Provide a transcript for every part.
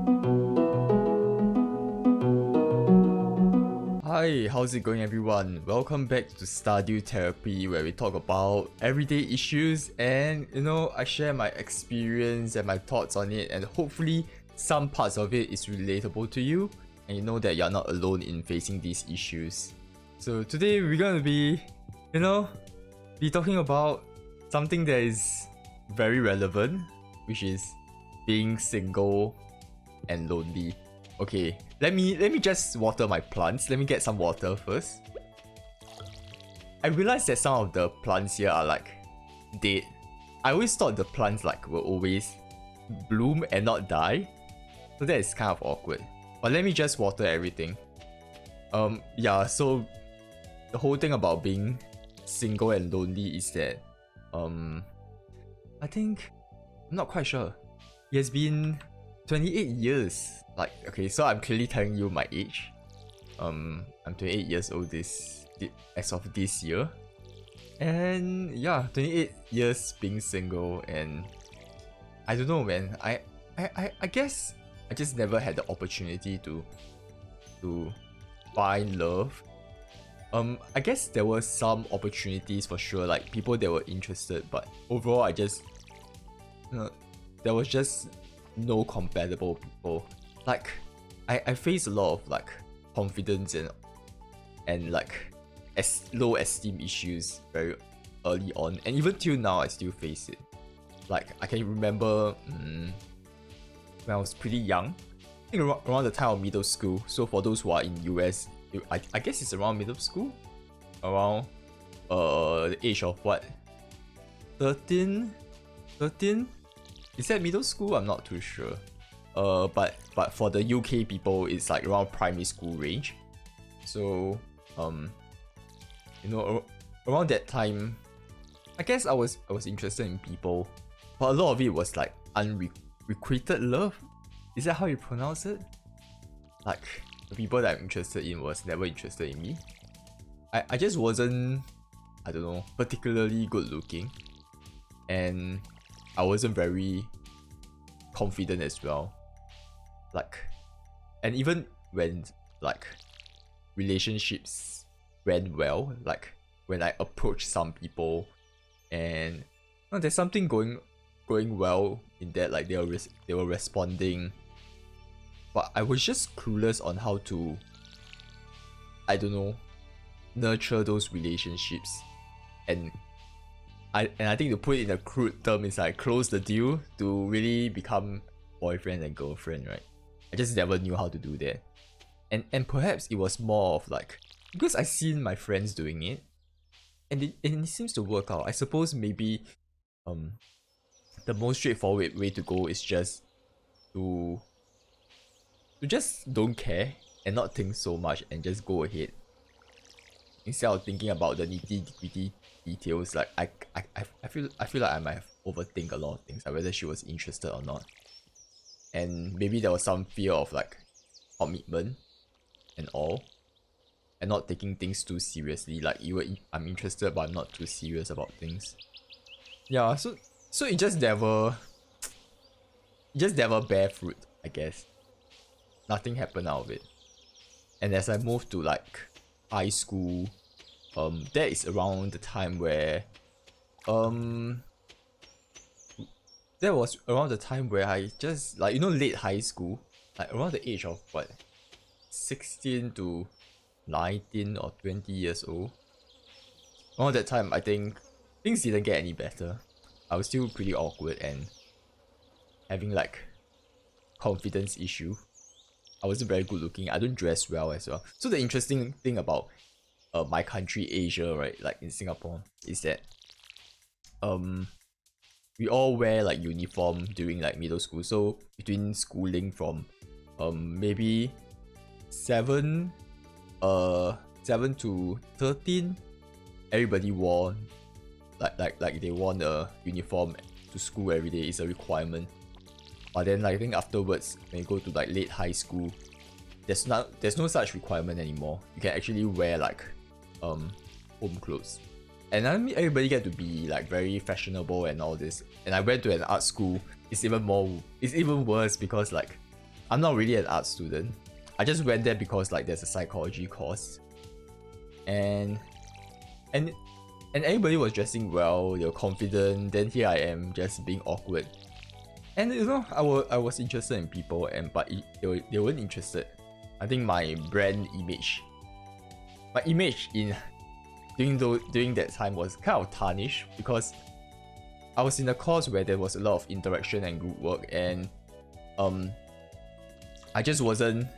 Hi, how's it going everyone? Welcome back to Stardew Therapy, where we talk about everyday issues and I share my experience and my thoughts on it, and hopefully some parts of it is relatable to you and you know that you're not alone in facing these issues. So today we're gonna be talking about something that is very relevant, which is being single and lonely. Okay, let me just water my plants. Let me get some water first. I realized that some of the plants here are like dead. I always thought the plants like will always bloom and not die, so that is kind of awkward. But let me just water everything. Yeah, so the whole thing about being single and lonely is that I think, I'm not quite sure. It has been 28 years. Like, okay, so I'm clearly telling you my age. I'm 28 years old as of this year. And yeah, 28 years being single, and I don't know, man. I guess I just never had the opportunity to find love. I guess there were some opportunities for sure, like people that were interested, but overall I just there was just no compatible people. Like I face a lot of like confidence and like low esteem issues very early on, and even till now I still face it. Like I can remember when I was pretty young, I think around the time of middle school. So for those who are in US, I guess it's around middle school, around the age of what, 13? Is that middle school? I'm not too sure. But for the UK people, it's like around primary school range. So around that time, I guess I was interested in people, but a lot of it was like unrequited love. Is that how you pronounce it? Like the people that I'm interested in was never interested in me. I just wasn't, I don't know, particularly good looking, and I wasn't very confident as well. Like, and even when like relationships went well, like when I approached some people and there's something going well in that, like they were responding, but I was just clueless on how to, I don't know, nurture those relationships. And I think to put it in a crude term, is like close the deal to really become boyfriend and girlfriend, right? I just never knew how to do that. And perhaps it was more of like, because I seen my friends doing it, and it seems to work out. I suppose maybe the most straightforward way to go is just to just don't care and not think so much and just go ahead, instead of thinking about the nitty-gritty details. Like I feel like I might have overthink a lot of things, like whether she was interested or not, and maybe there was some fear of like commitment and all, and not taking things too seriously. Like I'm interested, but I'm not too serious about things. Yeah, so it just never bear fruit, I guess. Nothing happened out of it. And as I moved to like high school, that is around the time where that was around the time where I just, like, late high school, like around the age of what, 16 to 19 or 20 years old. Around that time, I think things didn't get any better. I was still pretty awkward and having like confidence issue. I wasn't very good looking. I don't dress well as well. So the interesting thing about my country, Asia, right, like in Singapore, is that we all wear like uniform during like middle school. So between schooling from maybe 7 to 13, everybody wore like they wore a uniform to school every day. It's a requirement. But then like, I think afterwards, when you go to like late high school, there's no such requirement anymore. You can actually wear like home clothes. And I mean, everybody get to be like very fashionable and all this. And I went to an art school. It's even worse because like I'm not really an art student. I just went there because like there's a psychology course, and and everybody was dressing well, they were confident. Then here I am just being awkward. And you know, I was interested in people, and but they weren't interested. I think my brand image, my image in during that time was kind of tarnished because I was in a course where there was a lot of interaction and group work, and I just wasn't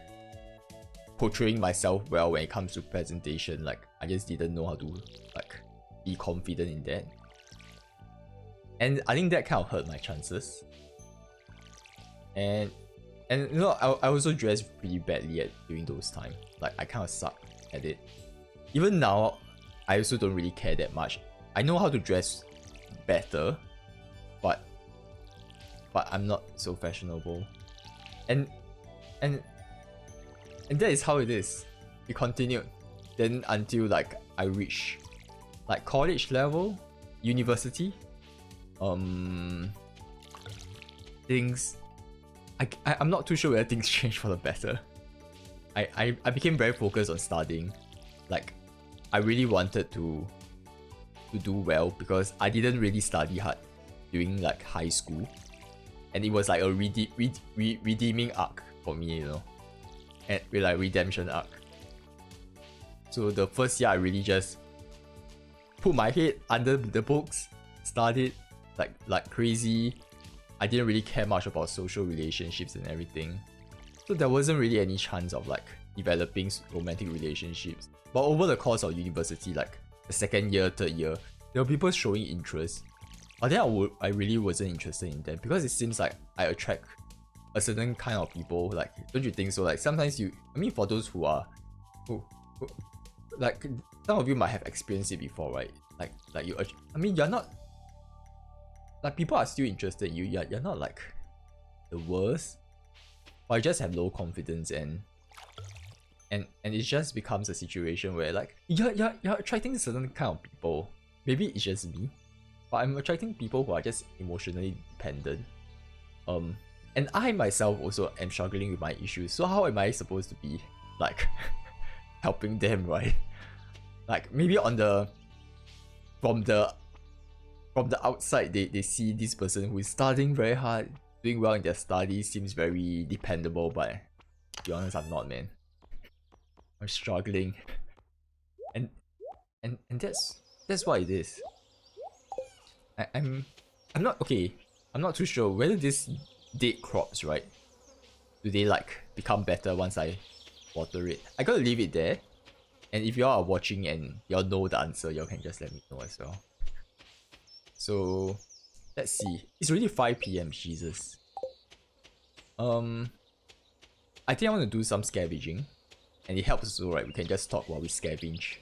portraying myself well when it comes to presentation. Like I just didn't know how to like be confident in that, and I think that kind of hurt my chances. And you know, I also dressed pretty badly during those times. Like I kind of suck at it. Even now, I also don't really care that much. I know how to dress better, but I'm not so fashionable. And that is how it is. It continued. Then until like I reached like college level, university, things. I'm not too sure whether things changed for the better. I became very focused on studying. Like, I really wanted to do well because I didn't really study hard during like high school, and it was like a redeeming arc for me, you know, and with like redemption arc. So the first year I really just put my head under the books, studied like crazy. I didn't really care much about social relationships and everything. So there wasn't really any chance of like developing romantic relationships. But over the course of university, like the second year, third year, there were people showing interest. But then I really wasn't interested in them because it seems like I attract a certain kind of people. Like, don't you think so? Like sometimes for those who like some of you might have experienced it before, right? Like you're not. Like people are still interested in you. You're not like the worst, but you just have low confidence, and it just becomes a situation where like you're attracting certain kind of people. Maybe it's just me, but I'm attracting people who are just emotionally dependent. And I myself also am struggling with my issues. So how am I supposed to be like helping them, right? Like maybe from the outside, they see this person who is studying very hard, doing well in their studies, seems very dependable, but to be honest, I'm not, man. I'm struggling. And that's what it is. I'm not okay. I'm not too sure whether this dead crops, right? Do they like become better once I water it? I gotta leave it there. And if y'all are watching and y'all know the answer, y'all can just let me know as well. So let's see. It's already 5 PM, Jesus. I think I want to do some scavenging. And it helps also, right? We can just talk while we scavenge.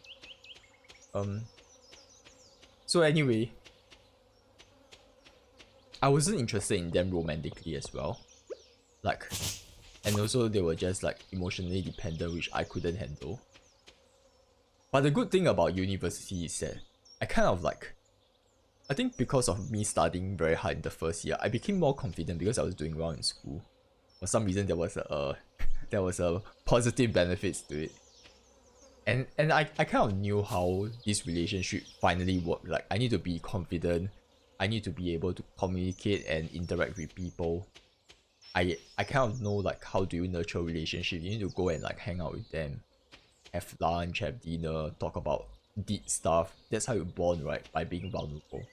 So anyway, I wasn't interested in them romantically as well. Like, and also they were just like emotionally dependent, which I couldn't handle. But the good thing about university is that I kind of like, I think because of me studying very hard in the first year, I became more confident because I was doing well in school. For some reason, there was a positive benefits to it, and I kind of knew how this relationship finally worked. Like I need to be confident, I need to be able to communicate and interact with people. I kind of know like how do you nurture a relationship. You need to go and like hang out with them, have lunch, have dinner, talk about deep stuff. That's how you bond, right? By being vulnerable.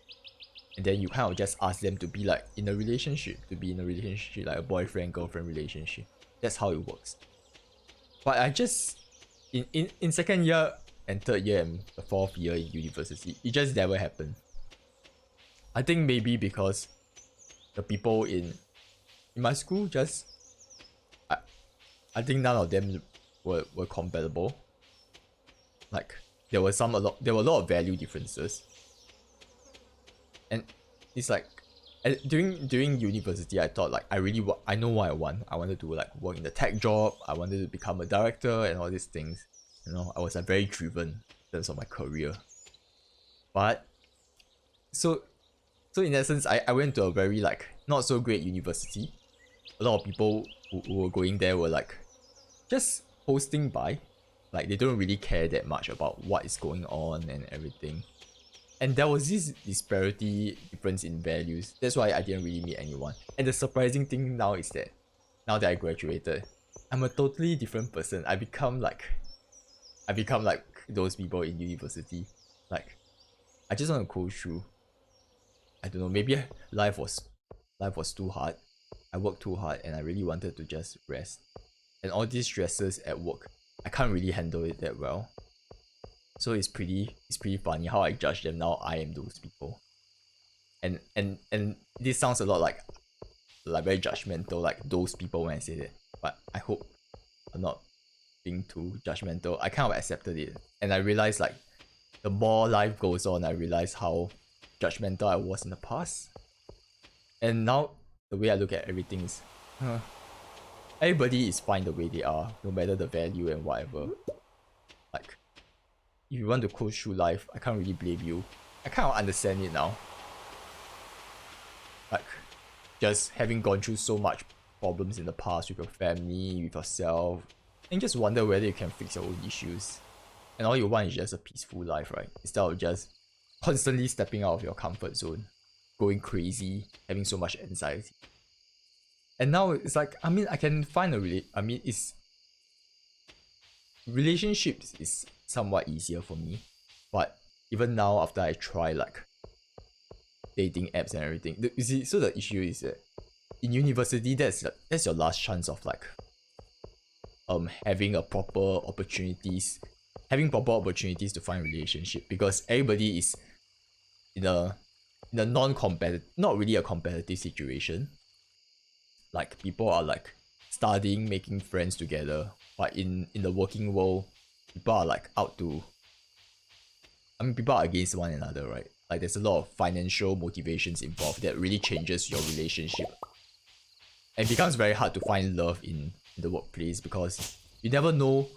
And then you kind of just ask them to be like in a relationship, like a boyfriend girlfriend relationship. That's how it works. But I just in second year and third year and the fourth year in university, it just never happened. I think maybe because the people in my school just I think none of them were compatible. Like there were a lot of value differences. And it's like during university, I thought like I know what I want. I wanted to like work in the tech job. I wanted to become a director and all these things. You know, I was like very driven in terms of my career. But so in essence, I went to a very like not so great university. a lot of people who were going there were like just posting by. Like they don't really care that much about what is going on and everything. And there was this disparity difference in values. That's why I didn't really meet anyone. And the surprising thing now is that now that I graduated, I'm a totally different person. I become like those people in university. Like I just want to go through. I don't know, maybe life was too hard. I worked too hard and I really wanted to just rest. And all these stresses at work, I can't really handle it that well. So it's pretty funny how I judge them now. I am those people. And this sounds a lot like very judgmental, like those people when I say that. But I hope I'm not being too judgmental. I kind of accepted it. And I realized like the more life goes on, I realize how judgmental I was in the past. And now the way I look at everything is everybody is fine the way they are, no matter the value and whatever. Like if you want to coast through life, I can't really blame you. I kind of understand it now. Like just having gone through so much problems in the past with your family, with yourself, and just wonder whether you can fix your own issues. And all you want is just a peaceful life, right? Instead of just constantly stepping out of your comfort zone, going crazy, having so much anxiety. And now it's like, I mean, I can find it's relationships is somewhat easier for me. But even now, after I try like dating apps and everything, you see, so the issue is that in university, that's your last chance of like having proper opportunities to find relationship, because everybody is in a non-competitive, not really a competitive situation. Like people are like studying, making friends together, but in the working world, people are like out to, I mean, people are against one another, right? Like there's a lot of financial motivations involved that really changes your relationship. And it becomes very hard to find love in the workplace because you never know.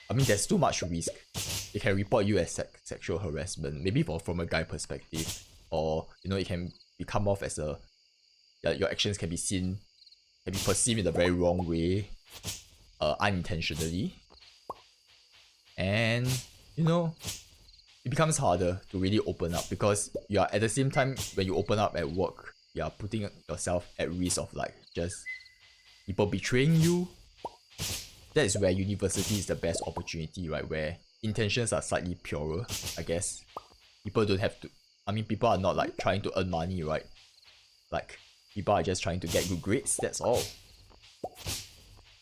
I mean, there's too much risk. They can report you as sexual harassment, maybe from a guy perspective, or it can come off as your actions can be perceived in a very wrong way, unintentionally, and it becomes harder to really open up because you are at the same time when you open up at work, you are putting yourself at risk of like just people betraying you. That is where university is the best opportunity, right? Where intentions are slightly purer, I guess. People don't have to. I mean, people are not like trying to earn money, right? Like people are just trying to get good grades. That's all.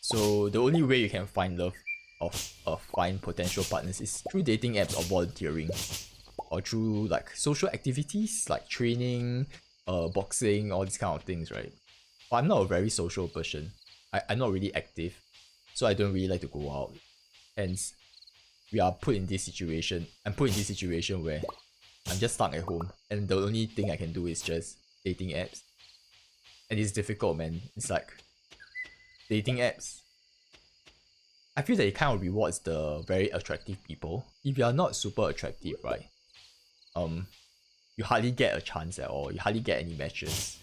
So the only way you can find love or find potential partners is through dating apps or volunteering, or through like social activities like training, boxing, all these kind of things, right? But I'm not a very social person. I'm not really active, so I don't really like to go out. Hence, we are put in this situation. I'm put in this situation where I'm just stuck at home, and the only thing I can do is just dating apps. And it's difficult, man. It's like dating apps. I feel that it kind of rewards the very attractive people. If you are not super attractive, right? You hardly get a chance at all. You hardly get any matches,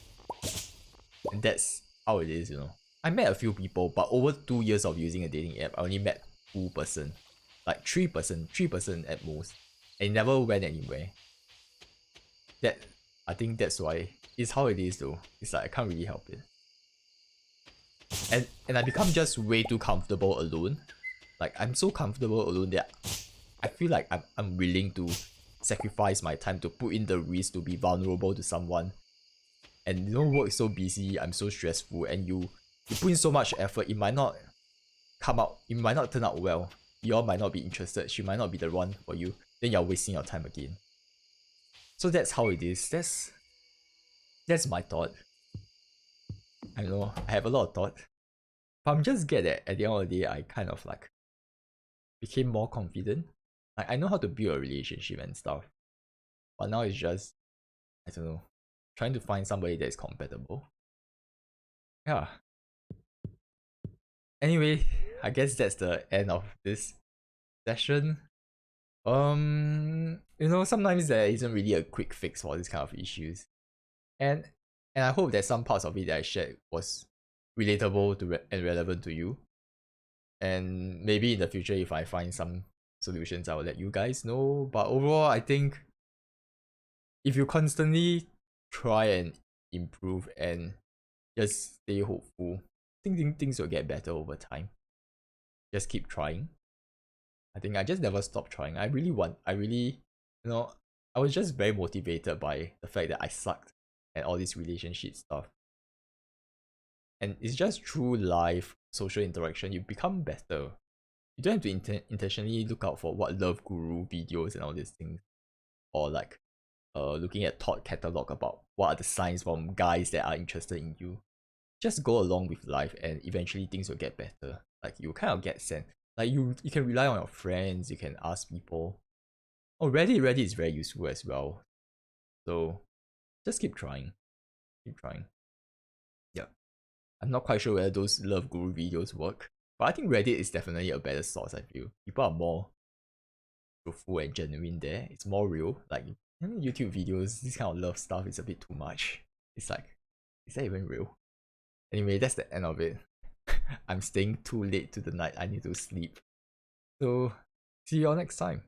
and that's how it is. I met a few people, but over 2 years of using a dating app, I only met 2 person, like 3 person at most, and it never went anywhere. That I think that's why it's how it is though. It's like I can't really help it. And I become just way too comfortable alone. Like I'm so comfortable alone that I feel like I'm willing to sacrifice my time to put in the risk to be vulnerable to someone. And work is so busy, I'm so stressful, and you put in so much effort, it might not turn out well. You all might not be interested, she might not be the one for you, then you're wasting your time again. So that's how it is. That's my thought. I know I have a lot of thought, but I'm just glad that at the end of the day I kind of like became more confident. Like I know how to build a relationship and stuff, but now it's just, I don't know, trying to find somebody that is compatible. Yeah. Anyway, I guess that's the end of this session. Sometimes there isn't really a quick fix for this kind of issues, and I hope that some parts of it that I shared was relatable and relevant to you. And maybe in the future, if I find some solutions, I will let you guys know. But overall, I think if you constantly try and improve and just stay hopeful, I think things will get better over time. Just keep trying. I think I just never stopped trying. You know, I was just very motivated by the fact that I sucked at all this relationship stuff. And it's just through life, social interaction, you become better. You don't have to intentionally look out for what love guru videos and all these things. Or like looking at thought catalog about what are the signs from guys that are interested in you. Just go along with life and eventually things will get better. Like you kind of get sent. Like you can rely on your friends, you can ask people. Oh, Reddit is very useful as well. So just keep trying. Keep trying. Yeah. I'm not quite sure whether those love guru videos work. But I think Reddit is definitely a better source, I feel. People are more truthful and genuine there. It's more real. Like YouTube videos, this kind of love stuff is a bit too much. It's like, is that even real? Anyway, that's the end of it. I'm staying too late to the night. I need to sleep. So, see you all next time.